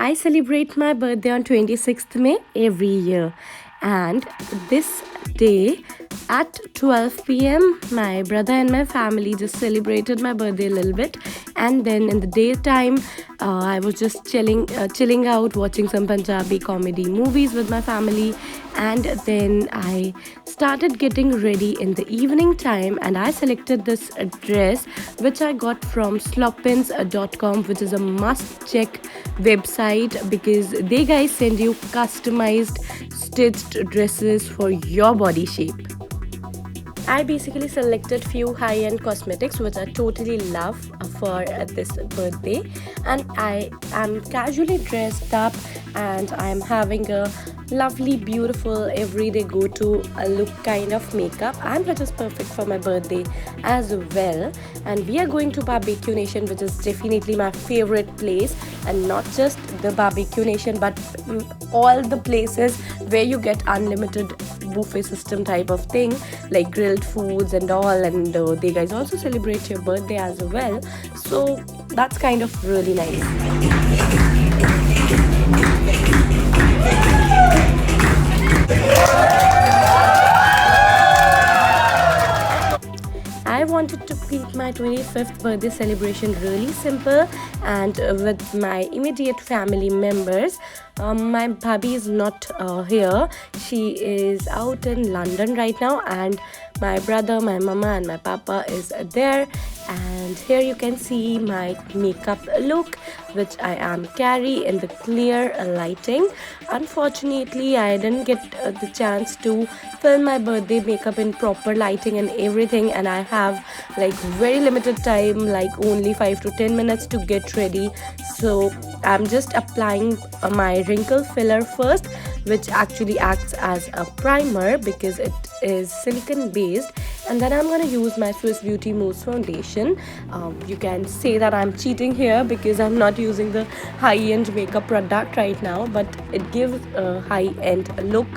I celebrate my birthday on 26th May every year, and this day at 12 p.m. my brother and my family just celebrated my birthday a little bit, and then in the daytime I was just chilling out, watching some Punjabi comedy movies with my family, and then I started getting ready in the evening time, and I selected this dress which I got from sloppins.com, which is a must check website because they guys send you customized stitched dresses for your body shape. I basically selected few high-end cosmetics which I totally love for this birthday, and I am casually dressed up and I'm having a lovely beautiful everyday go-to look kind of makeup, and which is perfect for my birthday as well. And we are going to Barbecue Nation, which is definitely my favorite place, and not just the Barbecue Nation but all the places where you get unlimited buffet system type of thing like grilled foods and all, and they guys also celebrate your birthday as well, so that's kind of really nice. I wanted to keep my 25th birthday celebration really simple and with my immediate family members. My bhabhi is not here. She is out in London right now, and my brother, my mama and my papa is there. And here you can see my makeup look, which I am carry in the clear lighting. Unfortunately, I didn't get the chance to film my birthday makeup in proper lighting and everything, and I have like very limited time, like only 5 to 10 minutes to get ready. So I'm just applying my wrinkle filler first, which actually acts as a primer because it is silicone based, and then I'm going to use my Swss Beauty mousse foundation. You can say that I'm cheating here because I'm not using the high-end makeup product right now, but it gives a high-end look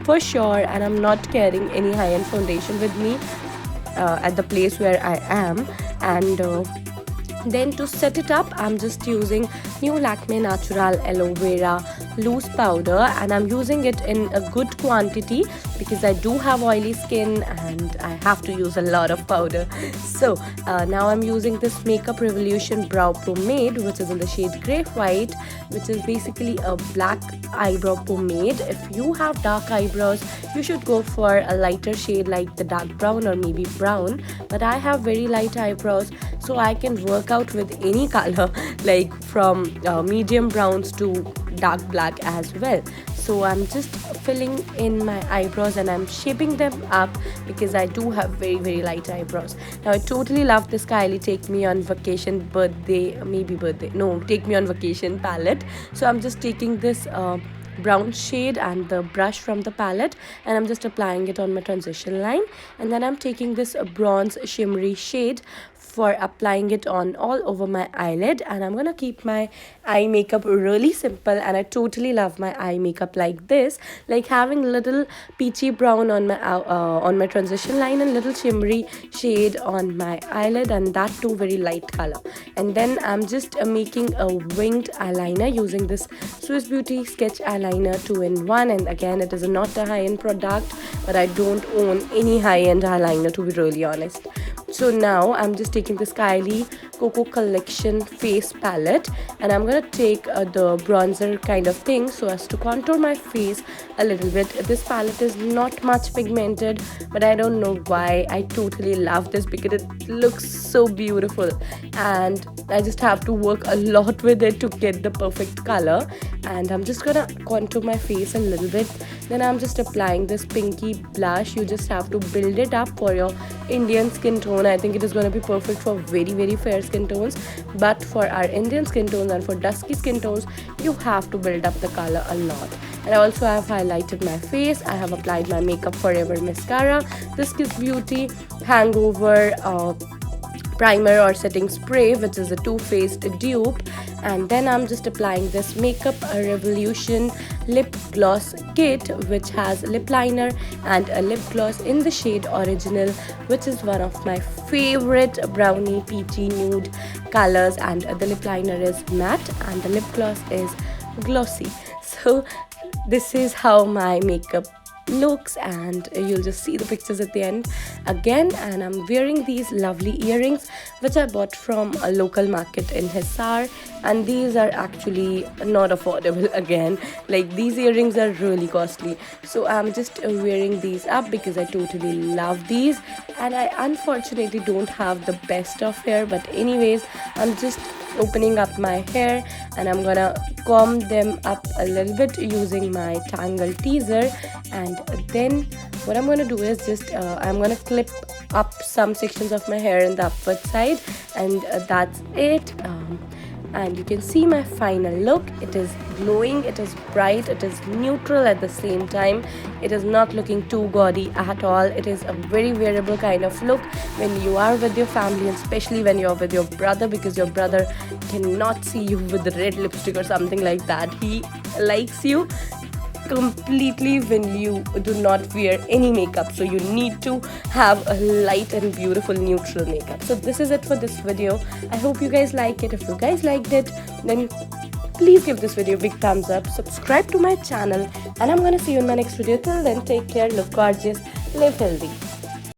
for sure, and I'm not carrying any high-end foundation with me at the place where I am. And then to set it up, I'm just using new Lakme Naturale Loose powder, and I'm using it in a good quantity because I do have oily skin and I have to use a lot of powder. So now I'm using this Makeup Revolution brow pomade, which is in the shade Grey White, which is basically a black eyebrow pomade. If you have dark eyebrows, you should go for a lighter shade like the dark brown or maybe brown, but I have very light eyebrows, so I can work out with any color like from medium browns to dark black as well. So I'm just filling in my eyebrows and I'm shaping them up because I do have very light eyebrows. Now I totally love this Kylie Take Me on Vacation Take Me on Vacation palette. So I'm just taking this brown shade and the brush from the palette, and I'm just applying it on my transition line, and then I'm taking this bronze shimmery shade for applying it on all over my eyelid. And I'm gonna keep my eye makeup really simple, and I totally love my eye makeup like this, like having little peachy brown on my transition line and little shimmery shade on my eyelid, and that too very light color. And then I'm just making a winged eyeliner using this Swss Beauty sketch eyeliner 2-in-1, and again it is not a high-end product, but I don't own any high-end eyeliner, to be really honest. So now I'm just taking this Kylie Coco collection face palette, and I'm gonna take the bronzer kind of thing so as to contour my face a little bit. This palette is not much pigmented, but I don't know why. I totally love this because it looks so beautiful, and I just have to work a lot with it to get the perfect color. And I'm just gonna contour my face a little bit. Then I'm just applying this pinky blush. You just have to build it up for your Indian skin tone. I think it is going to be perfect for very fair skin tones, but for our Indian skin tones and for dusky skin tones, you have to build up the color a lot. And I also have highlighted my face. I have applied my Makeup Forever mascara, the Swss Beauty Hangover primer or setting spray, which is a two-faced dupe. And then I'm just applying this Makeup Revolution lip gloss kit, which has lip liner and a lip gloss in the shade Original, which is one of my favorite brownie peachy nude colors. And the lip liner is matte and the lip gloss is glossy. So this is how my makeup looks, and you'll just see the pictures at the end again. And I'm wearing these lovely earrings which I bought from a local market in Hisar, and these are actually not affordable again. Like, these earrings are really costly, so I'm just wearing these up because I totally love these. And I unfortunately don't have the best of hair, but anyways, I'm just opening up my hair and I'm gonna comb them up a little bit using my tangle teaser. And then what I'm gonna do is just I'm gonna clip up some sections of my hair in the upward side, and that's it. And you can see my final look. It is glowing, it is bright, it is neutral at the same time. It is not looking too gaudy at all. It is a very wearable kind of look when you are with your family, and especially when you're with your brother, because your brother cannot see you with red lipstick or something like that. He likes you completely when you do not wear any makeup, so you need to have a light and beautiful neutral makeup. So this is it for this video. I hope you guys like it. If you guys liked it, then please give this video a big thumbs up, subscribe to my channel, and I'm gonna see you in my next video. Till then, take care, look gorgeous, live healthy.